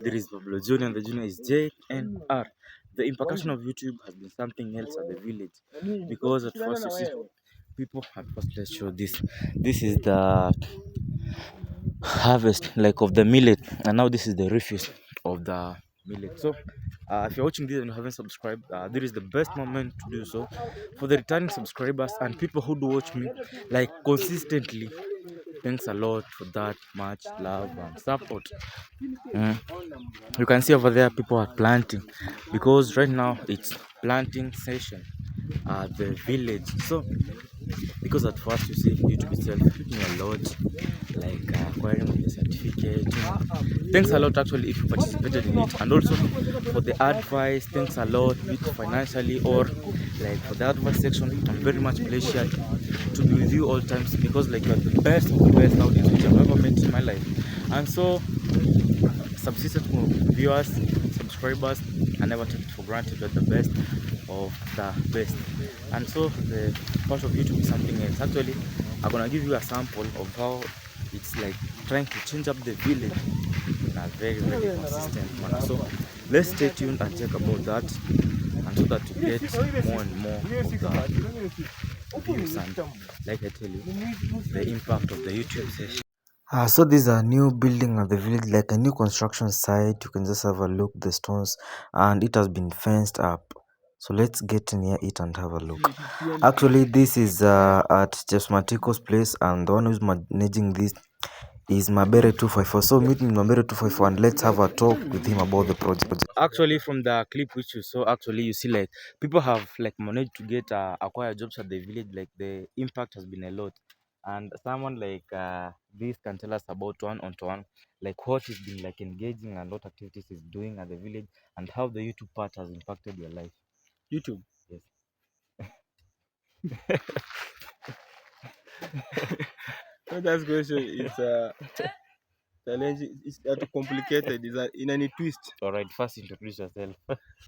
There is Pablo Junior and the Junior is JNR. The implication of YouTube has been something else at the village because at first you see people at first, let's show this. This is the harvest like of the millet, and now this is the refuse of the millet. So if you're watching this and you haven't subscribed, this is the best moment to do so. For the returning subscribers and people who do watch me like consistently, thanks a lot for that much love and support. You can see over there people are planting because right now it's planting session at the village. So because at first you see YouTube itself took me a lot, like acquiring the certificate. Thanks a lot actually if you participated in it, and also for the advice. Thanks a lot, be it financially or like for the advice section. I'm very much pleasured to be with you all times because like you're the best of the best nowadays which I've ever met in my life. And so subsistent viewers, subscribers, I never take it for granted. You're the best of the best. And so the part of YouTube is something else. Actually, I'm gonna give you a sample of how it's like trying to change up the village in a very consistent manner. So let's stay tuned and check about that, and so that you get more and more of the views and, like I tell you, the impact of the YouTube session. So this is a new building at the village, like a new construction site. You can just have a look, the stones, and it has been fenced up. So let's get near it and have a look. Actually, this is at Jesmatiko's place, and the one who's managing this is Mabere 254. So meet me Mabere 254 and let's have a talk with him about the project. Actually, from the clip which you saw, actually you see like people have like managed to get acquire jobs at the village. Like the impact has been a lot, and someone like this can tell us about one like what he's been like engaging and what activities he's doing at the village and how the YouTube part has impacted your life. YouTube. Yes. So that's question is challenging. It's too complicated. It's in any twist. All right, first introduce yourself.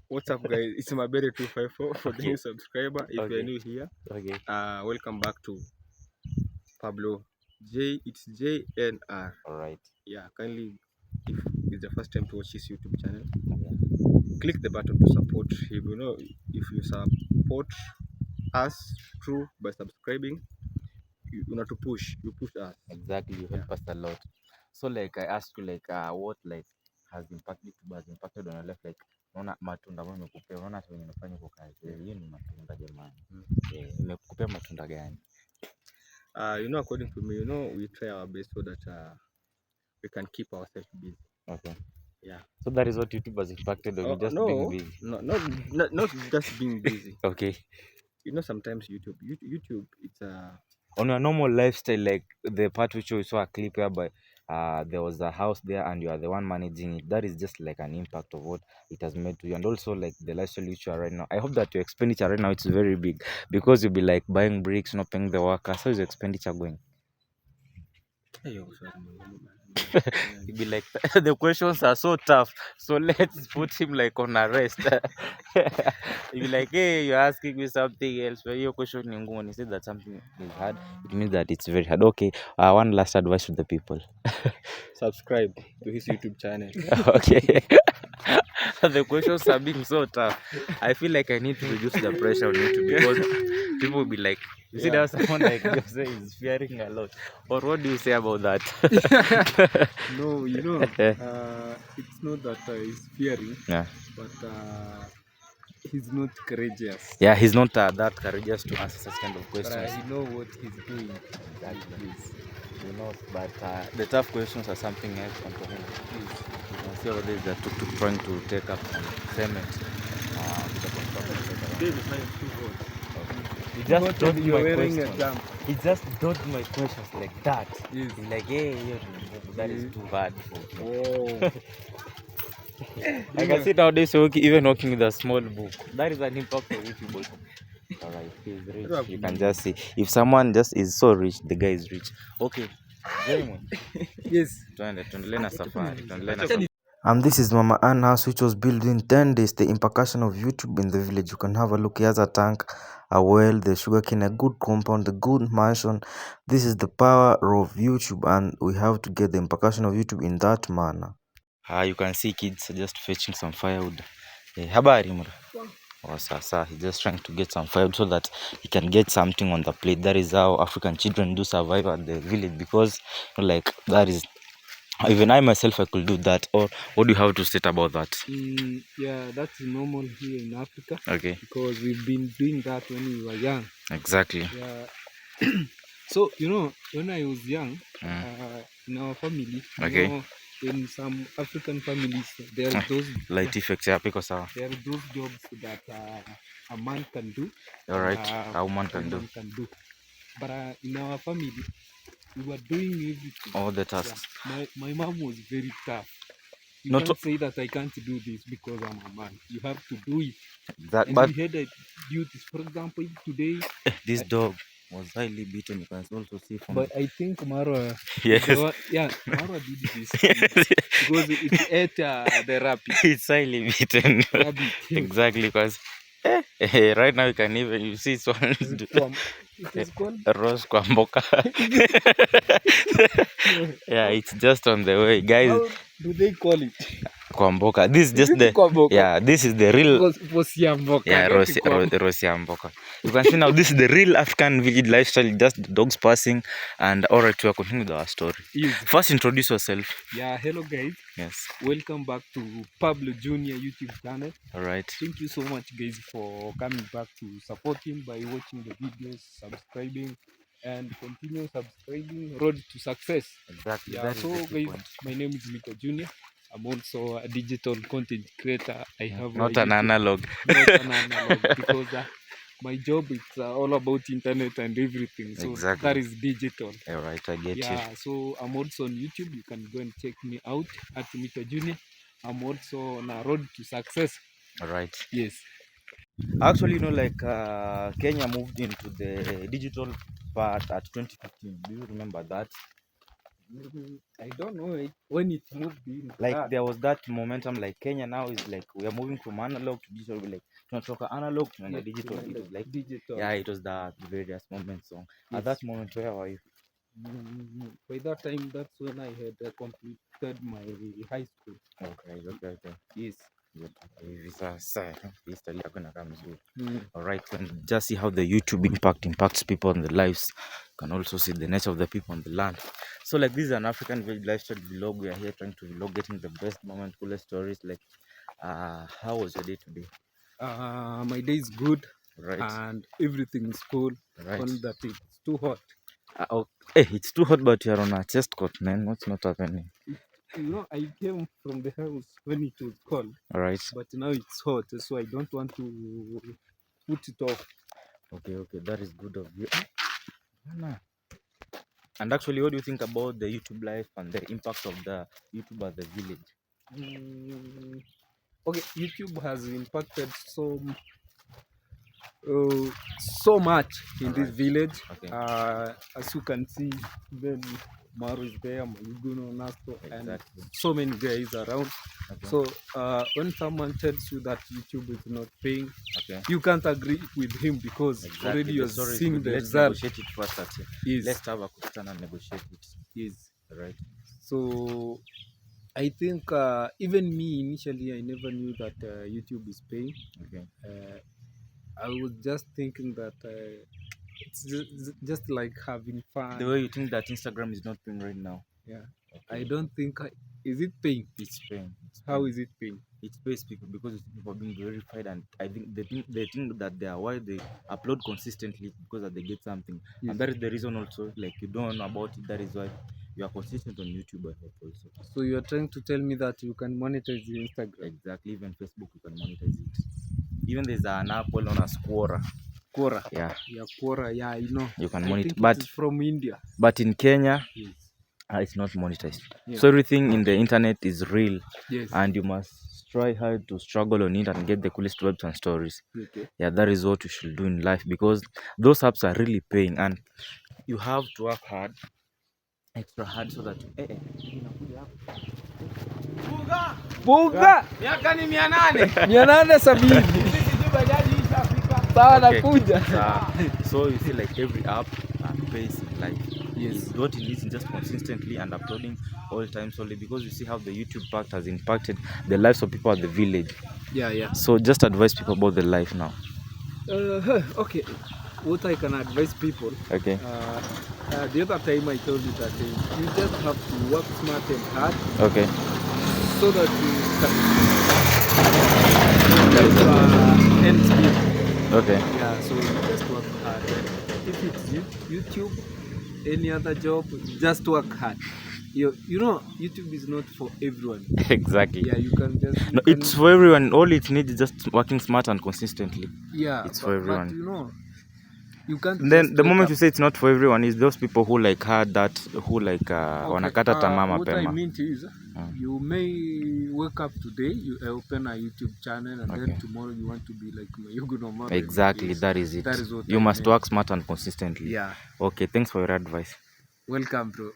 What's up, guys? It's Mabere 254 for the Okay. new subscriber. If you're Okay. new here, Okay. welcome back to Pablo J. It's JNR. All right. Yeah, kindly, if it's the first time to watch this YouTube channel, Okay. click the button to support. If you support us through by subscribing, you push us. Exactly, you Yeah. help us a lot. So like I asked you like what like has impacted on your life, like unaona matunda ambayo imekupea, unaona hata wenye unafanya huko kazi hiyo ni matunda jamani. Imekupea matunda gani? According to me, we try our best so that we can keep ourselves busy. Okay. Yeah. So that is what YouTube has impacted on you, just being busy. No, not just being busy. Okay. Sometimes YouTube, it's On your normal lifestyle, like the part which you saw a clip whereby there was a house there and you are the one managing it, that is just like an impact of what it has made to you. And also like the lifestyle which you are right now, I hope that your expenditure right now it's very big because you'll be like buying bricks, not paying the workers. How is your expenditure going? You'll be like the questions are so tough, so let's put him like on arrest. You'll be like, hey, you're asking me something else, but your question is when you say that something is hard, it means that it's very hard. Okay, one last advice to the people. subscribe to his YouTube channel. Okay. The questions are being so tough. I feel like I need to reduce the pressure on YouTube because people will be like, you see, there's someone like Jose is fearing a lot. Or what do you say about that? No, it's not that he's fearing, Yeah. but he's not courageous. Yeah, he's not that courageous to answer such kind of But questions. I know what he's doing. Exactly. Yes. You know, but the tough questions are something else on to him. Yes. You can see over there is the tuk-tuk trying to take up some cement with the construction Baby, later fine, too hot. on. He just dodged You're my wearing a questions. jump. He just dodged my questions like that. Yes. He's like, hey, that is too hard for me. Oh. I can see nowadays even walking with a small book. That is an impact of YouTube also. Alright, he's rich. You can just see. If someone just is so rich, the guy is rich. Okay. Yes. Tuendelee na safari. This is Mama Ann house which was built in 10 days. The implication of YouTube in the village. You can have a look. He has a tank, a well, the sugarcane, a good compound, a good mansion. This is the power of YouTube, and we have to get the implication of YouTube in that manner. You can see kids just fetching some firewood. Habari mura. Oh, sasa he's just trying to get some firewood so that he can get something on the plate. That is how African children do survive at the village, because like that is, even I myself, I could do that. Or what do you have to state about that? Yeah, that's normal here in Africa. Okay. Because we've been doing that when we were young. Exactly. Yeah. So when I was young, in our family, Okay. in some African families, there are those light effects, yeah, because there are those jobs that a man can do. All right, a woman can do. But in our family, we were doing everything. All the tasks. Yeah. My mom was very tough. You Not can't say that I can't do this because I'm a man. You have to do it. That, and but we had duties. For example, today this dog was highly beaten. You can also see from. But I think Marwa. Yes. Marwa did this because it ate the rabbit. It's highly beaten. Rabbit. Exactly, because right now you see swans do. It is called Rose Kwamboka. Yeah, it's just on the way, guys. How do they call it? Kwamboka. This is just the Kwamboka? Yeah, this is the real. Yeah, Rosiamboka. You can see now this is the real African village lifestyle. Just the dogs passing, and alright, we are continuing with our story. Yes. First, introduce yourself. Yeah, hello guys. Yes. Welcome back to Pablo Junior YouTube channel. Alright. Thank you so much, guys, for coming back to support him by watching the videos, subscribing, and continue subscribing. Road to success. Exactly. Yeah. So guys, my name is Mika Junior. I'm also a digital content creator. I have not an analog. Not an analog, because my job is all about internet and everything. So exactly. That is digital. All right, I get you. Yeah. So I'm also on YouTube. You can go and check me out at Mika Junior. I'm also on a road to success. All right. Yes. Actually, like Kenya moved into the digital part at 2015. Do you remember that? I don't know when it moved in. Like there was that momentum. Like Kenya now is like we are moving from analog to digital. Like tunatoka analog to digital. It was like digital. Yeah, it was the various moments. So yes. At that moment, where were you? By that time, that's when I had completed my high school. Okay. Yes. Alright, and just see how the YouTube impacts people on the lives. You can also see the nature of the people on the land. So like this is an African village lifestyle vlog. We are here trying to vlog, getting the best moment, coolest stories. Like how was your day today? My day is good, right, and everything is cool. Right. Only that it's too hot. Hey, it's too hot, but you're on a chest coat, man. What's not happening? I came from the house when it was cold. All right. But now it's hot, so I don't want to put it off. Okay, that is good of you. And actually, what do you think about the YouTube life and the impact of the YouTube at the village? Okay, YouTube has impacted so much in this village. Okay. As you can see, then Maru is there, Maliguno, Nasto, and so many guys around. Okay. So when someone tells you that YouTube is not paying, you can't agree with him because already you're seeing the result. Let's negotiate it first. Yes. Let's have a question and negotiate it. Yes. Right. So I think even me initially, I never knew that YouTube is paying. Okay. I was just thinking that it's just like having fun. The way you think that Instagram is not paying right now. Yeah. Okay. I don't think is it paying? It's paying. How is it paying? It pays people because people are being verified, and I think they think that they are why they upload consistently because that they get something. Yes. And that is the reason also, like you don't know about it, that is why you are consistent on YouTube, I hope also. So you are trying to tell me that you can monetize the Instagram? Exactly, even Facebook you can monetize it. Even there's an app known as Quora. Yeah, Quora. Yeah, I know. You can monetize, but it's from India. But in Kenya, yes, it's not monetized. Yeah. So everything in the internet is real. Yes. And you must try hard to struggle on it and get the coolest webs and stories. Okay. Yeah, that is what you should do in life because those apps are really paying, and you have to work hard, extra hard, so that Buga! Miaka ni 870. Sawa nakuja. So you see like every app pays in life. Yes. What it needs is just consistently and uploading all times only, because you see how the YouTube part has impacted the lives of people at the village. Yeah, yeah. So just advise people about the life now. Okay, what I can advise people, Okay. the other time I told you that you just have to work smart and hard Okay. so that you can get your ends meet. Okay. Yeah, so you just work hard. If it's YouTube, any other job, just work hard. You know, YouTube is not for everyone. Exactly. Yeah, you No, can. it's for everyone. All it needs is just working smart and consistently. Yeah, It's for but everyone. you know, you can't And then just the wake moment up. you say it's not for everyone, is those people who like had that, who like Okay, wanakata tamaa what I mapema. mean is, you may wake up today, you open a YouTube channel, and then Okay. tomorrow you want to be like Mayugu no Maro. Exactly, Yes, that is it. that is what You I must meant. work smart and consistently. Yeah, Okay, thanks for your advice. welcome, bro.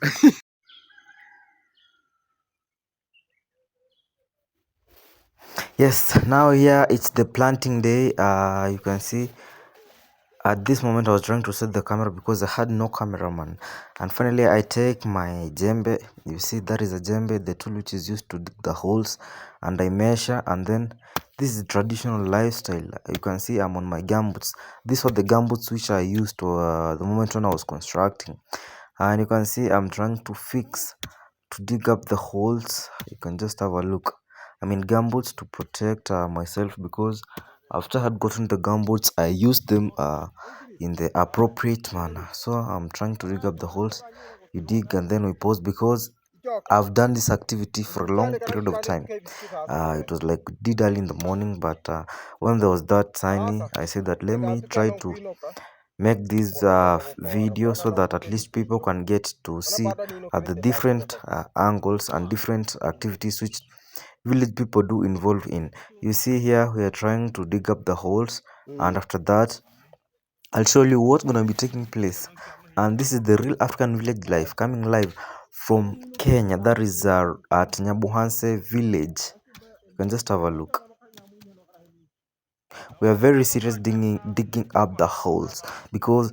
Yes, now here it's the planting day. You can see at this moment I was trying to set the camera because I had no cameraman, and finally I take my djembe. You see that is a djembe, the tool which is used to dig the holes, and I measure, and then this is traditional lifestyle. You can see I'm on my gumboots. These were the gumboots which I used to the moment when I was constructing, and you can see I'm trying to fix to dig up the holes. You can just have a look. I mean gumboots to protect myself, because after I had gotten the gumboots I used them in the appropriate manner. So I'm trying to dig up the holes. You dig and then we pause, because I've done this activity for a long period of time. It was like did early in the morning, but when there was that tiny, I said that let me try to make this video so that at least people can get to see the different angles and different activities which village people do involve in. You see here we are trying to dig up the holes, and after that I'll show you what's gonna be taking place. And this is the real African village life coming live from Kenya. That is at Nyabuhanse village. You can just have a look. We are very serious digging up the holes, because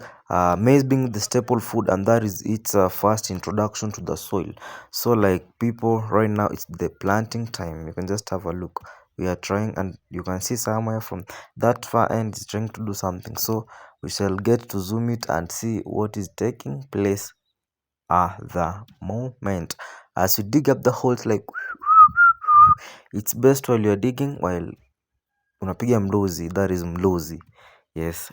maize being the staple food, and that is its first introduction to the soil. So like people right now it's the planting time. You can just have a look. We are trying, and you can see somewhere from that far end is trying to do something. So we shall get to zoom it and see what is taking place at the moment as we dig up the holes. Like it's best while you're digging, while unapiga mlozi, that is mlozi. Yes.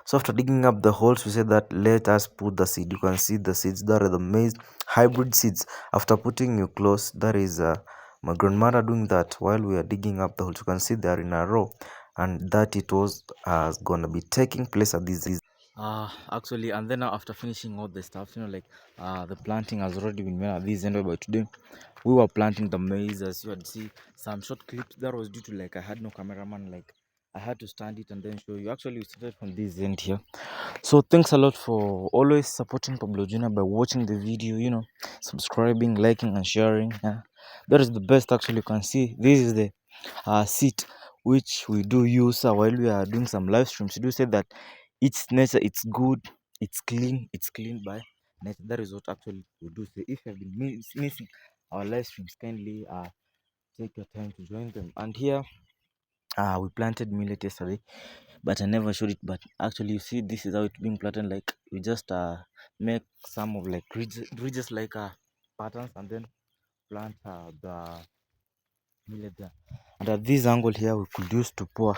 So after digging up the holes, we said that let us put the seed. You can see the seeds, that are the maize hybrid seeds. After putting you close, that is my grandmother doing that while we are digging up the holes. You can see they are in a row, and that it was gonna be taking place at this. Actually, and then after finishing all the stuff, like the planting has already been made at this end. By today, we were planting the maize. As you had see some short clips, that was due to like I had no cameraman, like I had to stand it and then show you. Actually, we started from this end here. So thanks a lot for always supporting Pablo Junior by watching the video, subscribing, liking and sharing. Yeah, that is the best. Actually, you can see this is the seat which we do use while we are doing some live streams. We do say that it's nature, it's good, it's clean by nature. That is what actually we do say. If you have been missing our live streams, kindly take your time to join them. And here we planted millet yesterday, but I never showed it. But actually, you see, this is how it's being planted. Like we just make some of like ridges like patterns, and then plant the millet there. And at this angle here, we could use to pour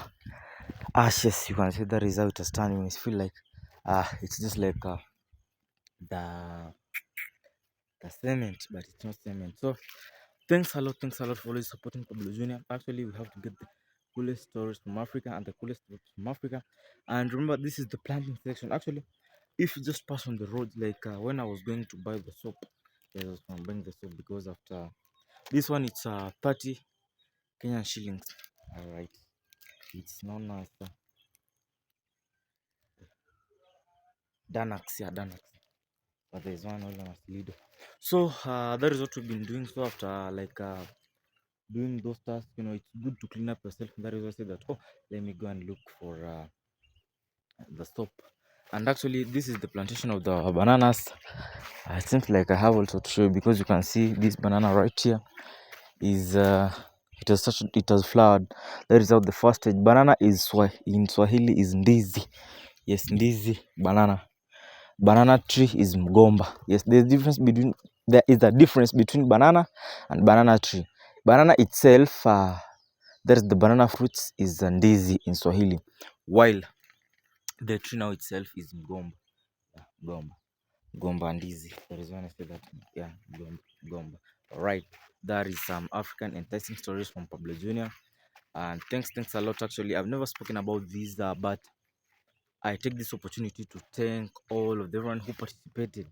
ashes. You can see the result is turning. It feel like it's just like the cement, but it's not cement. So thanks a lot for always supporting Pablo Junior. Actually, we have to get the coolest stories from Africa and the coolest stories from Africa. And remember, this is the planting section. Actually, if you just pass on the road, like when I was going to buy the soap, I was buying the soap, because after this one, it's 30 Kenyan shillings. All right, it's known as Danax, yeah, Danax. But there's one all as Lido. So that is what we've been doing. So after like doing those tasks, it's good to clean up yourself. That is why I say that, oh, let me go and look for the soap. And actually, this is the plantation of the bananas. It seems like I have also to show you, because you can see this banana right here is it has flowered. That is how the first stage. Banana is in Swahili is ndizi. Yes, ndizi banana. Banana tree is mgomba. Yes, there is a difference between banana and banana tree. Banana itself, that is the banana fruits, is ndizi in Swahili, while the tree now itself is mgomba. Yeah, mgomba. Gomba ndizi. There is one I say that. Yeah, gomba. Alright. That is some African enticing stories from Pablo Jr. And thanks a lot. Actually, I've never spoken about these, but I take this opportunity to thank all of everyone who participated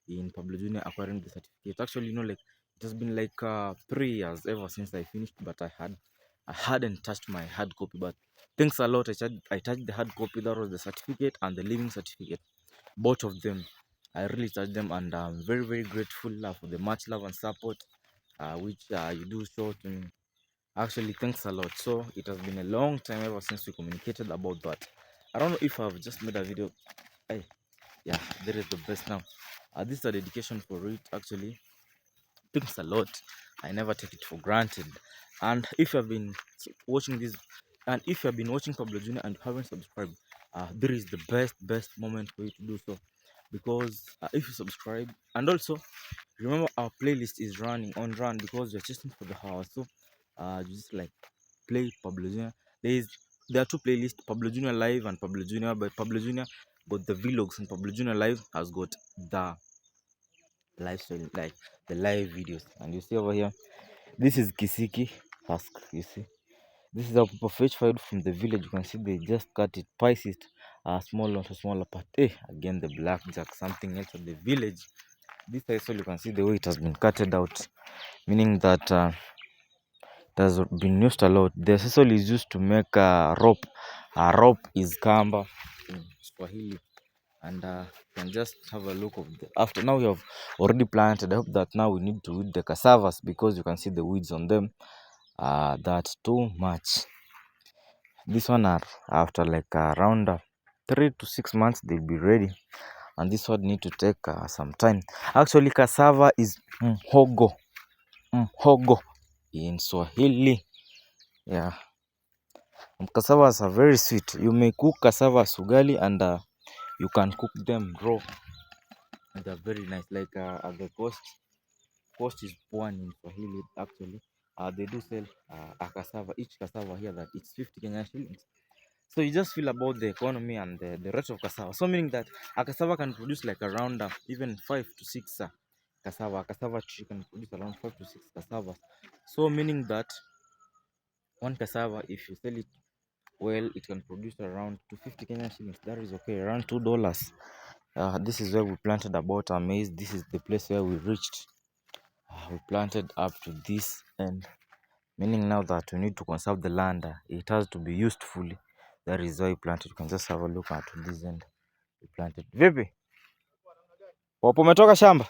in Pablo Jr. acquiring the certificate. Actually, like it has been like 3 years ever since I finished, but I hadn't touched my hard copy. But thanks a lot. I touched the hard copy. That was the certificate and the living certificate, both of them. I really touched them, and I'm very grateful for the much love and support which you do show to me. Actually, thanks a lot. So it has been a long time ever since we communicated about that. I don't know if I've just made a video. Hey, yeah, there is the best now. This is a dedication for it. Actually, thanks a lot. I never take it for granted. And if you have been watching this, and if you have been watching Pablo Jr. and you haven't subscribed, there is the best moment for you to do so, because if you subscribe, and also remember our playlist is running on run, because we're chasing for the house. So you just like play Pablo Jr. There are two playlists, Pablo Jr. Live and Pablo Jr. But Pablo Jr. got the vlogs, and Pablo Jr. Live has got the lifestyle, like the live videos. And you see over here, this is Kisiki husk. You see, this is how people fetch firewood from the village. You can see they just cut it, piece it, small to smaller part. Again the blackjack, something else of the village. This also you can see the way it has been cutted out, meaning that it has been used a lot. The sisal is used to make a rope. A rope is kamba in Swahili. And you can just have a look of the after. Now we have already planted. I hope that now we need to weed the cassavas, because you can see the weeds on them. That's too much. This one are after like around 3 to 6 months they'll be ready, and this one need to take some time. Actually, cassava is mhogo in Swahili. Yeah, and cassavas are very sweet. You may cook cassava ugali, and you can cook them raw, and they're very nice. Like at the cost is one in Swahili. Actually, they do sell a cassava. Each cassava here that it's 50 Kenyan shillings. So you just feel about the economy and the rate of cassava. So meaning that a cassava can produce like around even 5 to 6 cassava. A cassava tree can produce around 5 to 6 cassavas. So meaning that one cassava, if you sell it well, it can produce around 250 Kenyan shillings. That is okay, around $2. This is where we planted about our maize. This is the place where we reached. We planted up to this end, meaning now that we need to conserve the land. It has to be used fully. That is why we planted. You can just have a look at this end. We planted. Vipi? Wapo umetoka shamba?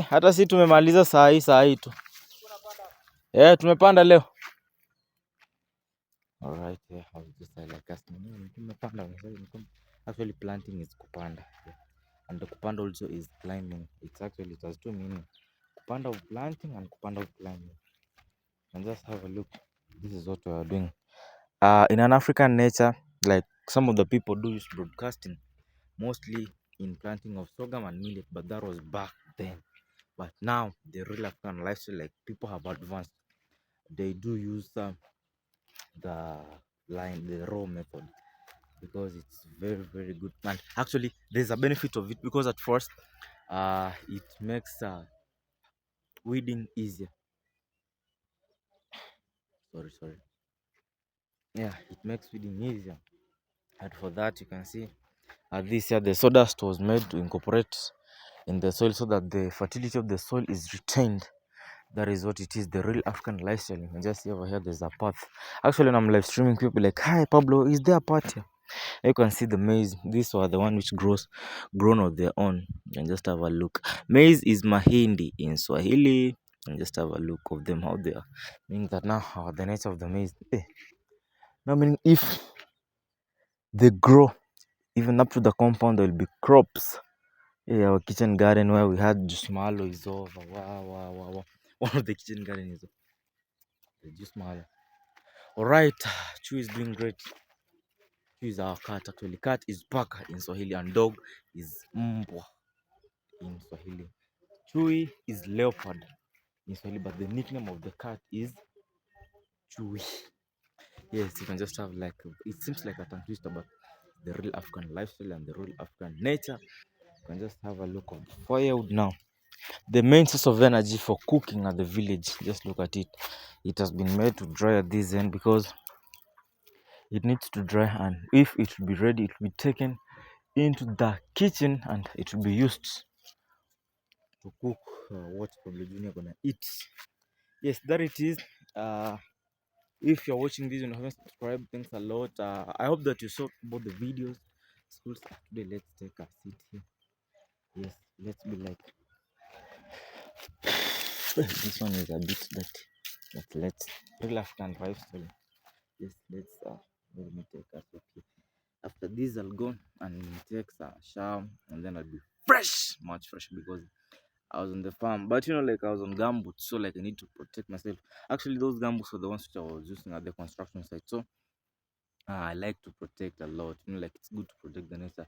Hata si tumemaliza saa hii tu. Tumepanda leo. Alright, yeah, I was just like asking, tumepanda. Actually, planting is kupanda. Yeah. And the kupanda also is climbing. It has two meaning. Kupanda of planting and kupanda of climbing. And just have a look. This is what we are doing. In an African nature, like some of the people do use broadcasting, mostly in planting of sorghum and millet, but that was back then. But now the real African lifestyle, like people have advanced, they do use the the raw method, because it's very good. And actually, there's a benefit of it, because at first, it makes weeding easier. Sorry. Yeah, it makes weeding easier. And for that, you can see this year the sawdust was made to incorporate in the soil, so that the fertility of the soil is retained. That is what it is, the real African lifestyle. You can just see over here, there's a path. Actually, when I'm live streaming, people like, hi Pablo, is there a path here? You can see the maize. These are the one which grown of their own. You can just have a look. Maize is mahindi in Swahili. And just have a look of them, how they are. Meaning that now the nature of the maize. Now meaning if they grow Even up to the compound, there will be crops. Yeah, our kitchen garden where we had juice malo is over. Wow, wow, wow, wow. One of the kitchen garden is the juice malo. All right, Chu is doing great. Chu is our cat actually. Cat is paka in Swahili and dog is mbwa in Swahili. Chui is leopard in Swahili, but the nickname of the cat is Chui. Yes, you can just have like it seems like a tongue twister, but the real African lifestyle and the real African nature. You can just have a look of the firewood now. The main source of energy for cooking at the village, just look at it. It has been made to dry at this end because it needs to dry, and if it will be ready, it will be taken into the kitchen and it will be used to cook what Pablo Junior gonna eat. Yes, that it is. If you're watching this and haven't subscribed, thanks a lot. I hope that you saw both the videos. School start today. Let's take a seat here. Yes, let's be like this one is a bit dirty, but let's real African lifestyle. Yes, let me take a seat here. After this, I'll go and take a shower, and then I'll be fresh, much fresh because I was on the farm. But like I was on gumboots, so like I need to protect myself. Actually, those gumboots were the ones which I was using at the construction site. So I like to protect a lot. Like it's good to protect the nature.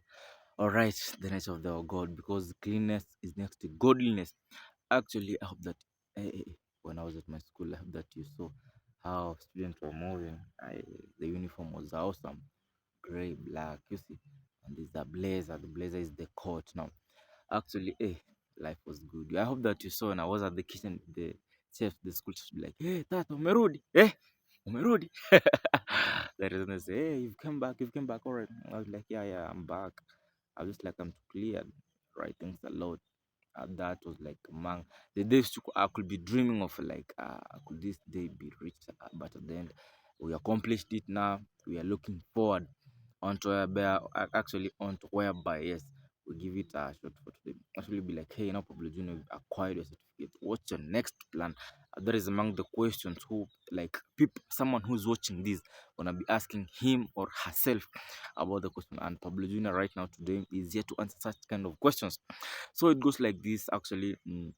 All right, the nature of our God, because cleanness is next to godliness. Actually, I hope that when I was at my school, I hope that you saw how students were moving. The uniform was awesome, gray, black. You see, and there's a blazer. The blazer is the coat now. Actually, life was good. I hope that you saw when I was at the kitchen, the chef, the school chef, be like, "Hey, Tata, umerudi? Umerudi?" That is when they say, "Hey, you've come back, all right." I was like, "Yeah, yeah, I'm back." I was just like, "I'm cleared, right? Thanks a lot." That was like among the days I could be dreaming of, like, could this day be reached? But at the end, we accomplished it now. We are looking forward onto actually onto whereby, yes, we give it a shot for today. Actually, be like, hey, now Pablo Junior, you've acquired your certificate. What's your next plan? That is among the questions who, like, people, someone who's watching this, gonna be asking him or herself about the question. And Pablo Junior right now today is here to answer such kind of questions. So it goes like this. Actually, we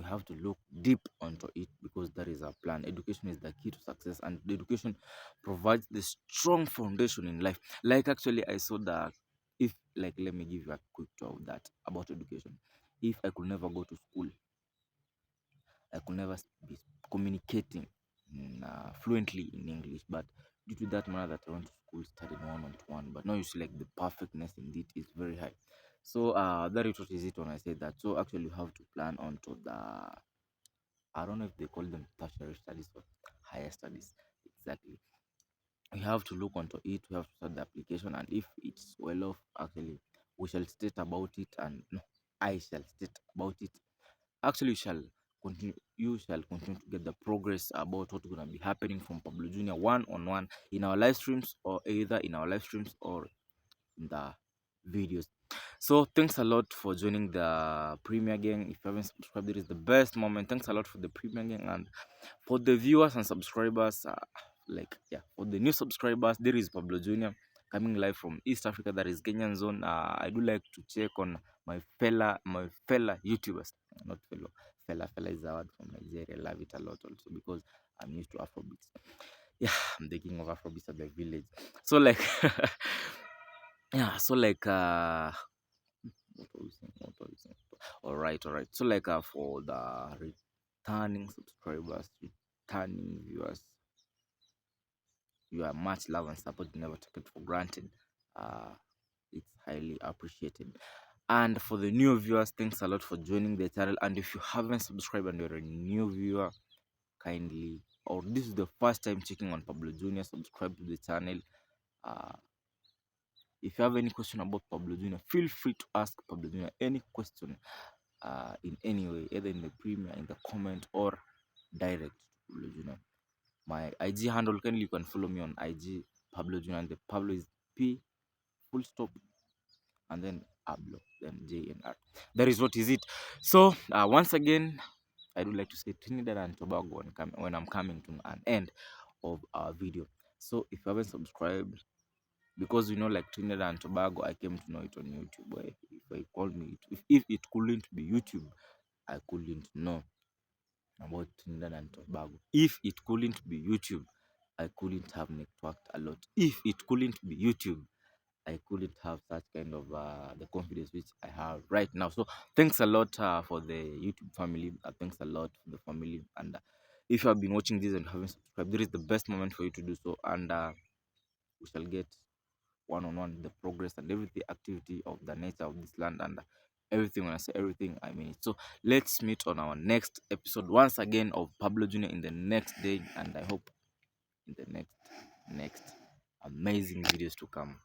have to look deep onto it because that is our plan. Education is the key to success, and the education provides the strong foundation in life. Like, actually, I saw that if, like, let me give you a quick tour of that about education. If I could never go to school, I could never be communicating fluently in English. But due to that manner that I went to school, studied one. But now you see, like, the perfectness in it is very high. So that is what is it when I say that. So actually, you have to plan onto the, I don't know if they call them tertiary studies or higher studies. Exactly. We have to look onto it. We have to start the application, and if it's well off, actually, we shall state about it, and no, I shall state about it. Actually, you shall continue to get the progress about what's gonna be happening from Pablo Junior one on one in our live streams, or either in our live streams or in the videos. So thanks a lot for joining the Premier Gang. If you haven't subscribed, it is the best moment. Thanks a lot for the Premier Gang, and for the viewers and subscribers. Like, yeah, for the new subscribers, there is Pablo Junior coming live from East Africa, that is Kenyan zone. I do like to check on my fella YouTubers, not fellow. Fella is a word from Nigeria. I love it a lot also because I'm used to Afrobeats. Yeah, I'm the king of Afrobeats at the village. So like yeah, so like what are we saying? What are we saying? All right. So like for the returning subscribers, returning viewers, you are much love and support. Never take it for granted. Uh, it's highly appreciated. And for the new viewers, thanks a lot for joining the channel. And if you haven't subscribed and you're a new viewer, kindly, or this is the first time checking on Pablo Junior, subscribe to the channel. Uh, if you have any question about Pablo Junior, feel free to ask Pablo Junior any question in any way, either in the premiere, in the comment, or direct to Pablo Junior. My IG handle, kindly you can follow me on IG, Pablo Junior, and the Pablo is P full stop and then Pablo, then JNR. That is what is it. So once again, I would like to say Trinidad and Tobago when I'm coming to an end of our video. So if you haven't subscribed, because like Trinidad and Tobago, I came to know it on YouTube. If I called me, if it couldn't be YouTube, I couldn't know about Trinidad and Tobago. If it couldn't be YouTube, I couldn't have networked a lot. If it couldn't be YouTube, I couldn't have such kind of the confidence which I have right now. So thanks a lot for the YouTube family. Thanks a lot for the family. And if you have been watching this and haven't subscribed, there is the best moment for you to do so. And we shall get one-on-one the progress and everything activity of the nature of this land and everything. When I say everything, I mean it. So let's meet on our next episode once again of Pablo Jr. in the next day, and I hope in the next amazing videos to come.